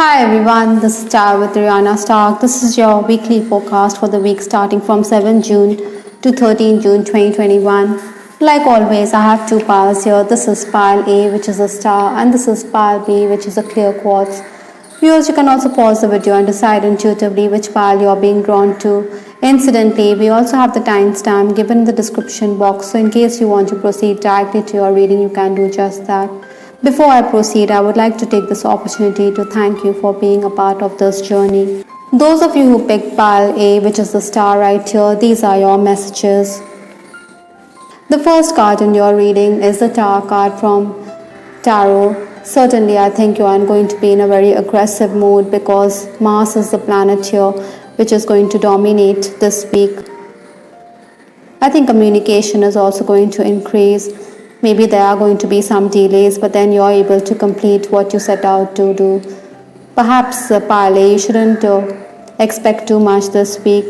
Hi everyone, this is Tara with Rihanna Stark. This is your weekly forecast for the week starting from 7 June to 13 June 2021. Like always, I have two piles here. This is pile A, which is a star, and this is pile B, which is a clear quartz. Viewers, you can also pause the video and decide intuitively which pile you are being drawn to. Incidentally, we also have the timestamp given in the description box, so in case you want to proceed directly to your reading, you can do just that. Before I proceed, I would like to take this opportunity to thank you for being a part of this journey. Those of you who picked pile A, which is the star right here, these are your messages. The first card in your reading is the Tower card from Tarot. Certainly, I think you are going to be in a very aggressive mood because Mars is the planet here which is going to dominate this week. I think communication is also going to increase. Maybe there are going to be some delays, but then you're able to complete what you set out to do. Perhaps, pile A, you shouldn't expect too much this week.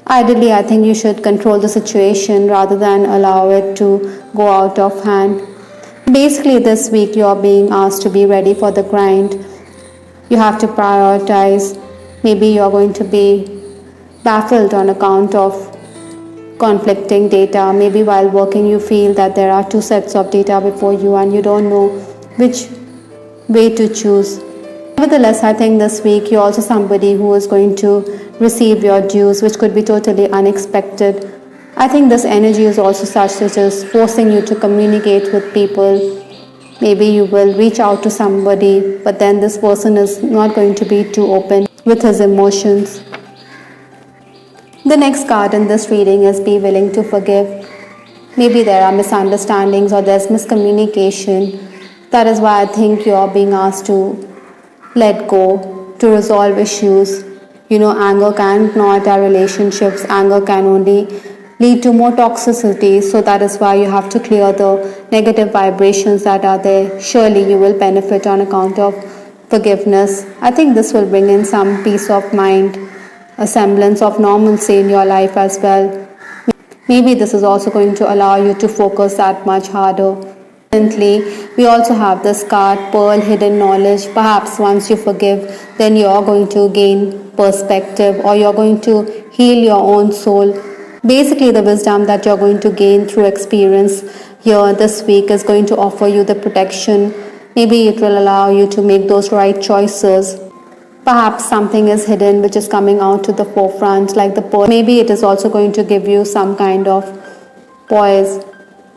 Ideally, I think you should control the situation rather than allow it to go out of hand. Basically, this week you're being asked to be ready for the grind. You have to prioritize. Maybe you're going to be baffled on account of conflicting data. Maybe while working you feel that there are two sets of data before you and you don't know which way to choose. Nevertheless, I think this week you're also somebody who is going to receive your dues, which could be totally unexpected. I think this energy is also such that it is forcing you to communicate with people. Maybe you will reach out to somebody, but then this person is not going to be too open with his emotions. The next card in this reading is be willing to forgive. Maybe there are misunderstandings or there's miscommunication. That is why I think you are being asked to let go, to resolve issues. Anger can knot our relationships. Anger can only lead to more toxicity. So that is why you have to clear the negative vibrations that are there. Surely you will benefit on account of forgiveness. I think this will bring in some peace of mind, a semblance of normalcy in your life as well. Maybe this is also going to allow you to focus that much harder. Recently, we also have this card, Pearl Hidden Knowledge. Perhaps once you forgive, then you're going to gain perspective or you're going to heal your own soul. Basically, the wisdom that you're going to gain through experience here this week is going to offer you the protection. Maybe it will allow you to make those right choices. Perhaps something is hidden which is coming out to the forefront, like the pearl. Maybe it is also going to give you some kind of poise.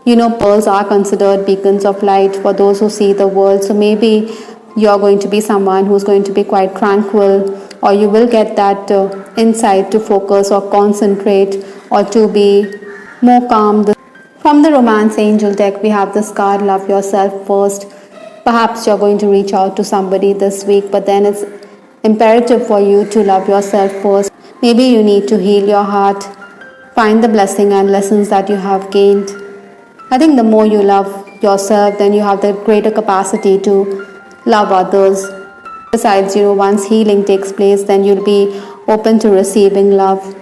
Pearls are considered beacons of light for those who see the world. So maybe you're going to be someone who's going to be quite tranquil, or you will get that insight to focus or concentrate or to be more calm. From the Romance Angel deck, we have this card, Love Yourself First. Perhaps you're going to reach out to somebody this week, but then it's imperative for you to love yourself first. Maybe you need to heal your heart, find the blessing and lessons that you have gained. I think the more you love yourself, then you have the greater capacity to love others. Besides, once healing takes place, then you'll be open to receiving love.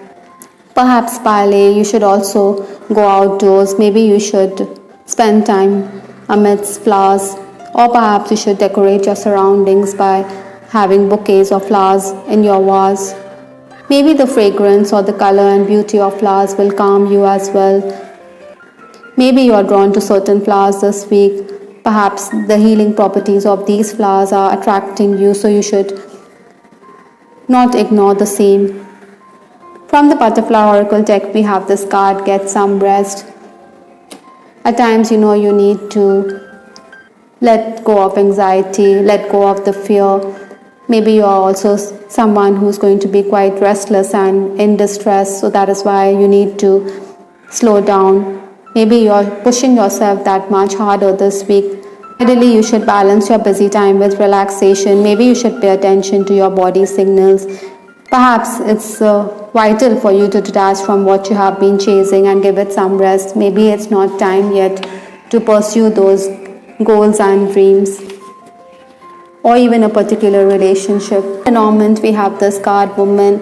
Perhaps, pile A, you should also go outdoors. Maybe you should spend time amidst flowers, or perhaps you should decorate your surroundings by having bouquets of flowers in your vase. Maybe the fragrance or the color and beauty of flowers will calm you as well. Maybe you are drawn to certain flowers this week. Perhaps the healing properties of these flowers are attracting you, so you should not ignore the same. From the Butterfly Oracle deck, we have this card, Get Some Rest. At times, you need to let go of anxiety, let go of the fear. Maybe you are also someone who's going to be quite restless and in distress, so that is why you need to slow down. Maybe you're pushing yourself that much harder this week. Ideally, you should balance your busy time with relaxation. Maybe you should pay attention to your body signals. Perhaps it's vital for you to detach from what you have been chasing and give it some rest. Maybe it's not time yet to pursue those goals and dreams, or even a particular relationship. In the moment, we have this card, Woman.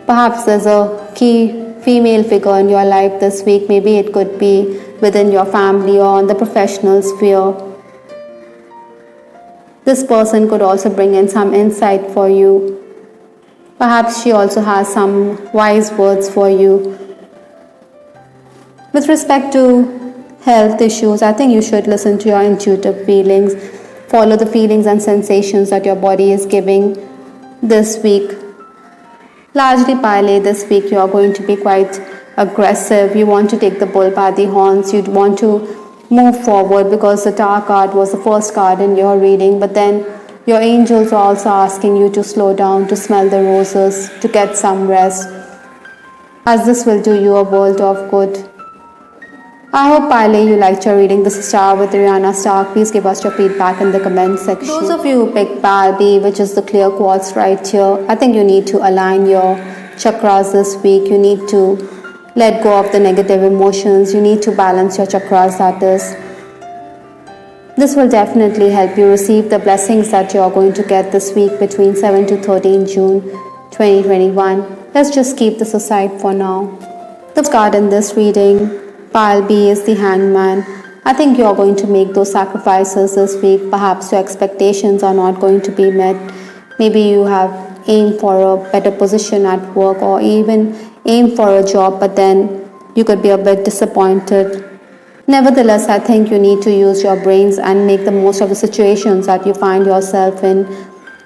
Perhaps there's a key female figure in your life this week. Maybe it could be within your family or in the professional sphere. This person could also bring in some insight for you. Perhaps she also has some wise words for you. With respect to health issues, I think you should listen to your intuitive feelings, follow the feelings and sensations that your body is giving this week. Largely, Pile, this week you are going to be quite aggressive. You want to take the bull by the horns. You'd want to move forward because the Tower card was the first card in your reading, but then your angels are also asking you to slow down, to smell the roses, to get some rest, as this will do you a world of good. I hope, Pile, you liked your reading. This is Star with Rihanna Stark. Please give us your feedback in the comment section. Those of you who picked Pile B, which is the clear quartz right here, I think you need to align your chakras this week. You need to let go of the negative emotions. You need to balance your chakras, that is. This will definitely help you receive the blessings that you are going to get this week between 7 to 13 June 2021. Let's just keep this aside for now. The card in this reading, Pile B, is the Hangman. I think you are going to make those sacrifices this week. Perhaps your expectations are not going to be met. Maybe you have aimed for a better position at work or even aimed for a job, but then you could be a bit disappointed. Nevertheless, I think you need to use your brains and make the most of the situations that you find yourself in.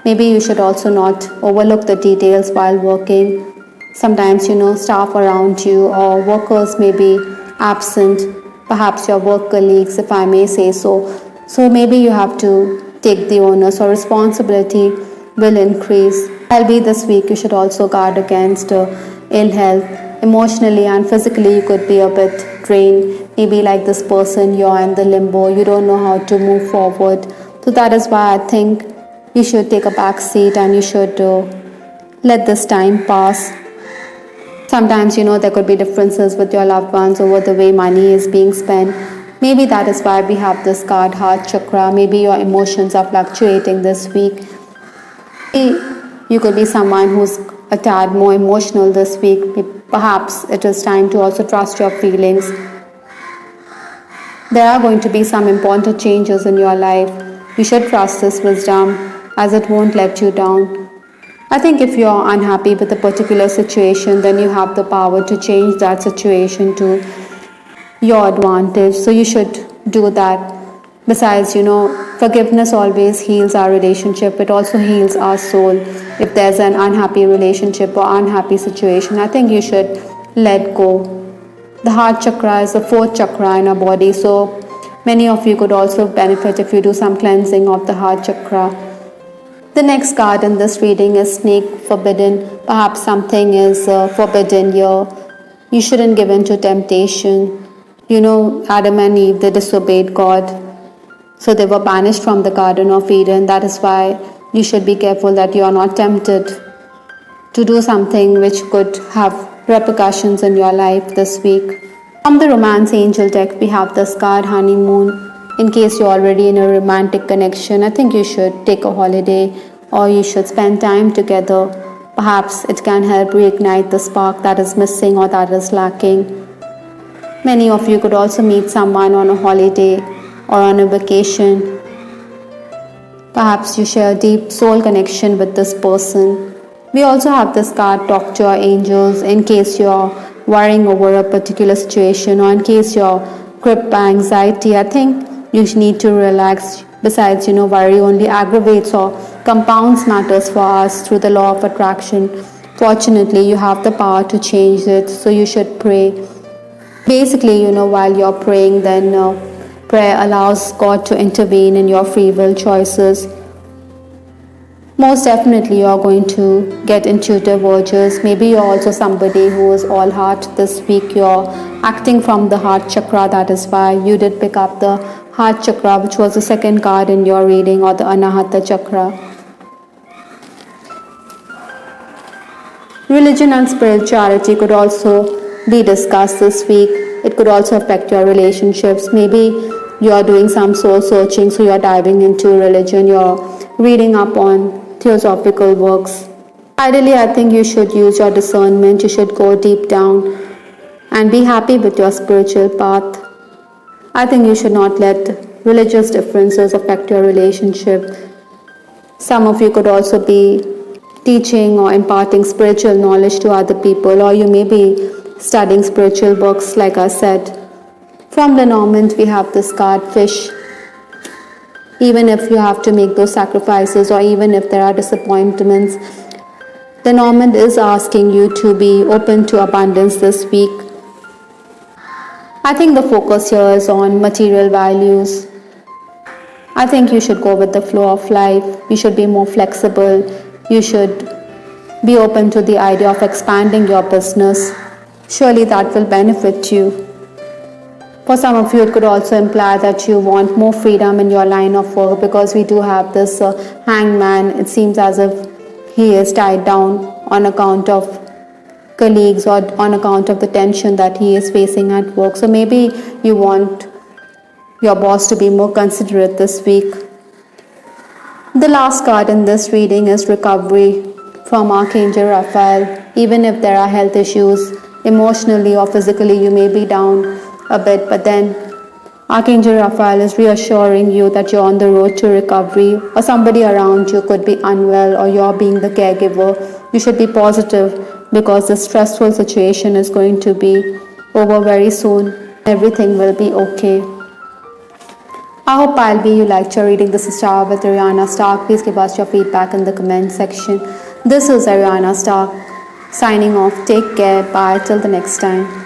Maybe you should also not overlook the details while working. Sometimes, staff around you or workers may be absent, perhaps your work colleagues, if I may say so. So maybe you have to take the onus or responsibility will increase. I'll be this week. You should also guard against ill health. Emotionally and physically, you could be a bit drained. Maybe like this person, you're in the limbo. You don't know how to move forward. So that is why I think you should take a back seat and you should let this time pass. Sometimes, there could be differences with your loved ones over the way money is being spent. Maybe that is why we have this card, Heart Chakra. Maybe your emotions are fluctuating this week. Maybe you could be someone who's a tad more emotional this week. Perhaps it is time to also trust your feelings. There are going to be some important changes in your life. You should trust this wisdom as it won't let you down. I think if you're unhappy with a particular situation, then you have the power to change that situation to your advantage. So you should do that. Besides, forgiveness always heals our relationship. It also heals our soul. If there's an unhappy relationship or unhappy situation, I think you should let go. The heart chakra is the fourth chakra in our body. So many of you could also benefit if you do some cleansing of the heart chakra. The next card in this reading is Snake Forbidden. Perhaps something is forbidden here. You shouldn't give in to temptation. Adam and Eve, they disobeyed God. So they were banished from the Garden of Eden. That is why you should be careful that you are not tempted to do something which could have repercussions in your life this week. From the Romance Angel deck, we have this card, Honeymoon. In case you're already in a romantic connection, I think you should take a holiday or you should spend time together. Perhaps it can help reignite the spark that is missing or that is lacking. Many of you could also meet someone on a holiday or on a vacation. Perhaps you share a deep soul connection with this person. We also have this card, Talk to your angels, in case you're worrying over a particular situation or in case you're gripped by anxiety. I think you need to relax. Besides, worry only aggravates or compounds matters for us through the law of attraction. Fortunately, you have the power to change it, so you should pray. Basically, while you're praying, then prayer allows God to intervene in your free will choices. Most definitely, you're going to get intuitive urges. Maybe you're also somebody who is all heart this week. You're acting from the heart chakra. That is why you did pick up the heart chakra, which was the second card in your reading, or the Anahata chakra. Religion and spirituality could also be discussed this week. It could also affect your relationships. Maybe you are doing some soul searching, so you're diving into religion, you're reading up on theosophical works. Ideally, I think you should use your discernment. You should go deep down and be happy with your spiritual path. I think you should not let religious differences affect your relationship. Some of you could also be teaching or imparting spiritual knowledge to other people, or you may be studying spiritual books, like I said. From Lenormand, we have this card, Fish. Even if you have to make those sacrifices, or even if there are disappointments, Lenormand is asking you to be open to abundance this week. I think the focus here is on material values. I think you should go with the flow of life. You should be more flexible. You should be open to the idea of expanding your business. Surely that will benefit you. For some of you, it could also imply that you want more freedom in your line of work, because we do have this hangman. It seems as if he is tied down on account of colleagues, or on account of the tension that he is facing at work. So maybe you want your boss to be more considerate this week. The last card in this reading is Recovery from Archangel Raphael. Even if there are health issues, emotionally or physically, you may be down a bit, but then Archangel Raphael is reassuring you that you're on the road to recovery, or somebody around you could be unwell, or you're being the caregiver. You should be positive, because the stressful situation is going to be over very soon. Everything will be okay. I hope Palby, you liked your reading. This is Star with Ariana Stark. Please give us your feedback in the comment section. This is Ariana Stark signing off. Take care. Bye. Till the next time.